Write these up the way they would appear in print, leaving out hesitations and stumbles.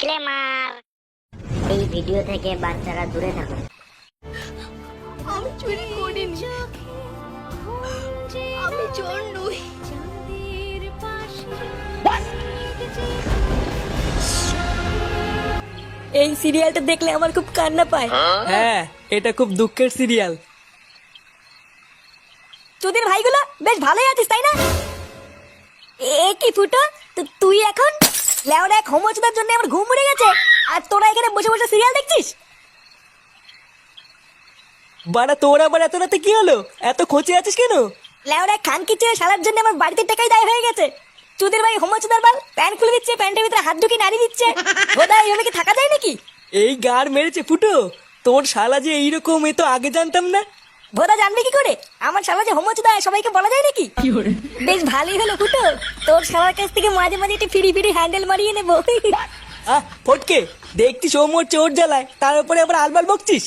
Disclaimer, এই video থেকে বাচ্চারা দূরে থাকুন। আমি চুরি করিনি, আমি চোর নই। এই সিরিয়ালটা দেখলে আমার খুব কান্না পায়। হ্যাঁ, এটা খুব দুঃখের সিরিয়াল। তোদের ভাইগুলো বেশ ভালোই আছিস তাই না? এ কি ফুটো, তুই এখন লেওরা এক হোমোচোদার জন্য আমার ঘুম উড়ে গেছে, আর তোরা এখানে বসে বসে সিরিয়াল দেখছিস? বাড়া তোর আবার এত রাতে কি হলো? এত খোঁচে আছিস কেন? লেওরা খানকি চেয়ে সারার জন্য আমার বাড়িতে টাকাই দায় হয়ে গেছে। তোদের ভাই হোমোচোদার বাল প্যান্ট খুলে দিচ্ছে, প্যান্টের ভিতরে হাত ঢুকিয়ে নাড়ি দিচ্ছে। ওদা এইভাবে কি থাকা যায় নাকি? এই গার মেরেছে ফুটো, তোর শালা যে এইরকম, এ তো আগে জানতাম না। ভোদা জানবে কি করে আমার শালা যে হোমোচোদা সবাইকে বলা যায় নাকি? বেশ ভালোই হলো ফুটো, তোর শালার কাছ থেকে মাঝে মাঝে একটু ফিরি ফিরি হ্যান্ডেল মারিয়ে নেবো। ফটকে দেখছিস ও মোর চোর জ্বালায়, তার উপরে আবার আলবাল বকছিস।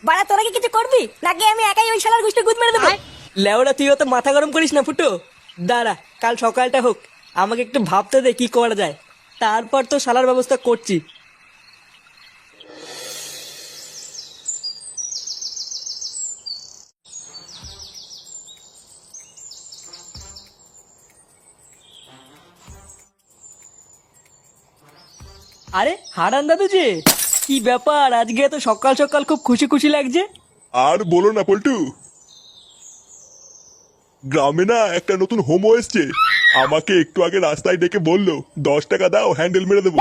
বাড়া তোরা কি কিছু করবি নাকি আমি একাই ওই শালার গুষ্টি গুদ মেরে দেবো? লেওরা তুই অত মাথা গরম করিস না ফুটো, দাঁড়া কাল সকালটা হোক, আমাকে একটু ভাবতে দে কি করা যায়, তারপর তো শালার ব্যবস্থা করছি। আরে হারান দাদু যে, কি ব্যাপার আজকে এত সকাল সকাল খুব খুশি খুশি লাগছে? আর বলো না পল্টু, গ্রামে না একটা নতুন হোমো এসছে। আমাকে একটু আগে রাস্তায় ডেকে বললো 10 টাকা দাও হ্যান্ডেল মেরে দেবো।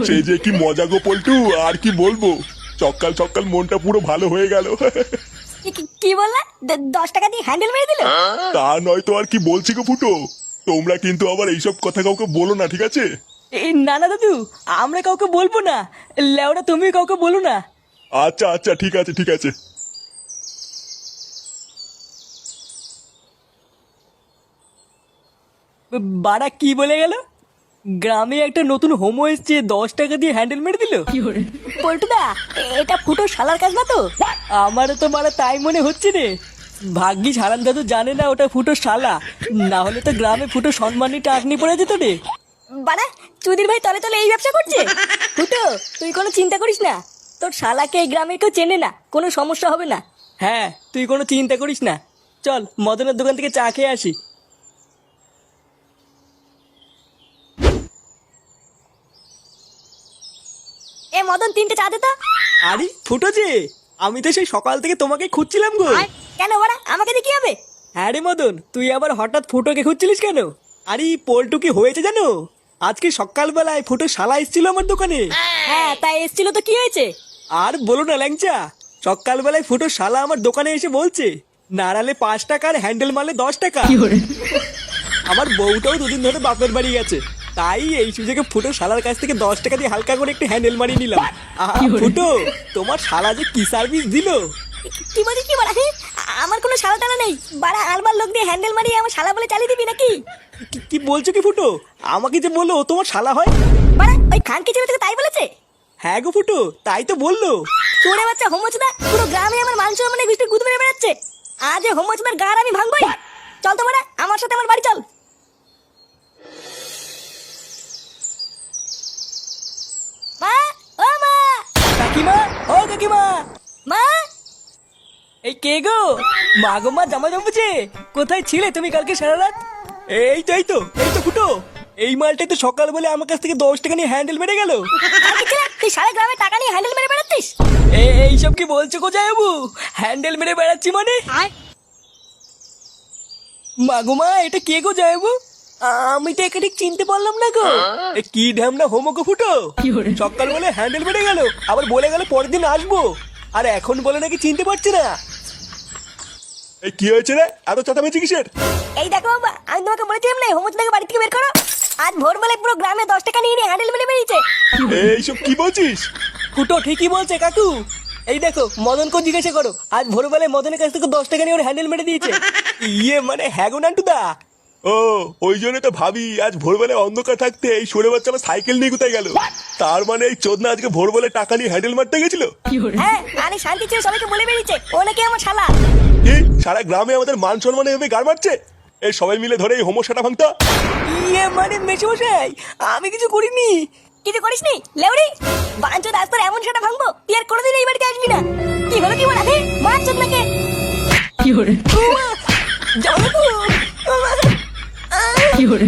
সেই যে কি মজা গো পল্টু, আর কি বলবো, সকাল সকাল মনটা পুরো ভালো হয়ে গেল। কি বললা? 10 টাকা দিয়ে হ্যান্ডেল মেরে দিল? তা নয় তো আর কি বলছি গো ফুটো, তোমরা কিন্তু আবার এইসব কথা কাউকে বলো না, ঠিক আছে? এই না না দাদু, আমরা কাউকে বলবো না। লেওরা তুমি কাউকে বলো না। আচ্ছা আচ্ছা, ঠিক আছে ঠিক আছে। বাড়া কি বলে গেল? গ্রামে একটা নতুন হোমো এসছে, 10 টাকা দিয়ে হ্যান্ডেল মেরে দিল। পল্টুদা, এটা ফুটো শালার কাজ না তো? আমারও তো বাড়া তাই মনে হচ্ছে রে। ভাগ্যিস হারান দাদু জানে না ওটা ফুটো শালা, না হলে তো গ্রামে ফুটো সম্মানী টাকনি পড়ে যেত রে। বাড়া চুদির ভাই তলে তলে এই ব্যবসা করছে। ফুটো তুই কোনো চিন্তা করিস না, তোর শালাকে এই গ্রামে কেউ চেনে না, কোনো সমস্যা হবে না। হ্যাঁ তুই কোনো চিন্তা করিস না, চল মদনের দোকান থেকে চা খেয়ে আসি। এ মদন 3টে চা দে তো। আরে ফুটো যে, আমি তো সেই সকাল থেকে তোমাকে খুঁজছিলাম গো। কেন বাড়া আমাকে দিয়ে কি হবে? হ্যাঁ রে মদন, তুই আবার হঠাৎ ফুটোকে খুঁজছিলিস কেন? আরে পল্টু কি হয়েছে জানো, আজকে সকালবেলায় ফুটো শালা এসেছিল আমার দোকানে। হ্যাঁ তাই এসেছিল তো কি হয়েছে? আর বলো না ল্যাংচা, সকালবেলায় ফুটো শালা আমার দোকানে এসে বলছে নাড়ালে 5 টাকা আর হ্যান্ডেল মারলে 10 টাকা। আমার বউটাও 2 দিন ধরে বাপের বাড়ি গেছে, তাই এই সুযোগে ফুটো শালার কাছ থেকে 10 টাকা দিয়ে হালকা করে একটু হ্যান্ডেল মারিয়ে নিলাম। ফুটো তোমার শালা যে কি সার্ভিস দিল! কি বলি কি বাড়া? আমার কোনো শালা টালা নেই বাড়া, আলবার লোক দিয়ে হ্যান্ডেল মারিয়ে আমার শালা বলে চালিয়ে দিবি নাকি? কি বলছো কি ফুটো? আমাকে যে বললো ও তোমার শালা হয়। বাড়া ওই খানকি ছেলে থেকে তাই বলেছে? হ্যাঁ গো ফুটো, তাই তো বললো। চোরে বাচ্চা হোমোচোদা পুরো গ্রামে আমার মান সম্মানে গুষ্টি গুদ মেরে বেড়াচ্ছে। আজ এই হোমোচোদার গার আমি ভাঙবই। চল তো বাড়া আমার সাথে আমার বাড়ি চল। মা, ও মা, কাকিমা, ও কাকিমা, মা। এই কে গো? মা গো মা, জামা জমেছে। কোথায় ছিলে তুমি কালকে সারা রাত? এই তো এই তো এই তো ফুটো, এই মালটাই তো সকাল বলে আমার কাছ থেকে 10 টাকা নিয়ে হ্যান্ডেল মেরে গেল। খানকি ছেলে তুই সারা গ্রামে টাকা নিয়ে হ্যান্ডেল মেরে বেড়াচ্ছিস? এইসব কি বলছো কোথায় বাবু? হ্যান্ডেল মেরে বেড়াচ্ছি মানে? মা গো মা, এটা কে গো যাইবু? আমি তো একে ঠিক চিনতে পারলাম না গো। এ কি ঢ্যামনা হোমো গো ফুটো, সকাল বলে হ্যান্ডেল মেরে গেল, আবার বলে গেল পরের দিন আসবো, আর এখন বলে নাকি চিনতে পারছি না। এই কি হয়েছে রে, এত চেঁচামেচি কিসের? এই দেখো বাবা, আমি তোমাকে বলেছিলাম না হোমোচোদাকে বাড়ি থেকে বের করো। আজ ভোরবেলায় পুরো গ্রামে 10 টাকা নিয়ে হ্যান্ডেল মেরে বেরিয়েছে। এইসব কি বলছিস? ফুটো ঠিকই বলছে কাকু। এই দেখো মদনকে জিজ্ঞাসা করো, আজ ভোরবেলায় মদনের কাছ থেকে 10 টাকা নিয়ে ওর হ্যান্ডেল মেরে দিয়েছে। ইয়ে মানে হ্যাঁ গো নান্টুদা। ও ওই জন্য তো ভাবি আজ ভোরবেলায় অন্ধকার থাকতে এই সরে বাচ্চা আমার সাইকেল নিয়ে কোথায় গেল। তার মানে এই চোদনা আজকে ভোরবেলায় টাকা নিয়ে হ্যান্ডেল মারতে গেছিল। হ্যাঁ আরে শান্তি ছিল, সবাইকে বলে বেরিয়েছে ও নাকি আমার শালা। কি সারা গ্রামে আমাদের মান সম্মানে এভাবে গাড় মারছে? এই সবাই মিলে ধরে এই হোমো সাটা ভাঙতা। ইয়ে মানে মেশমশাই, আমি কিছু করিনি। কিছু করিসনি লেউরি বাঞ্চো রাস্তার এমন সেটা ভাঙবো তুই আর কোনোদিন এই বাড়িতে আসবি না। কি হলো কি বলা হে মারছ নাকি কি হরে জনকু কি হরে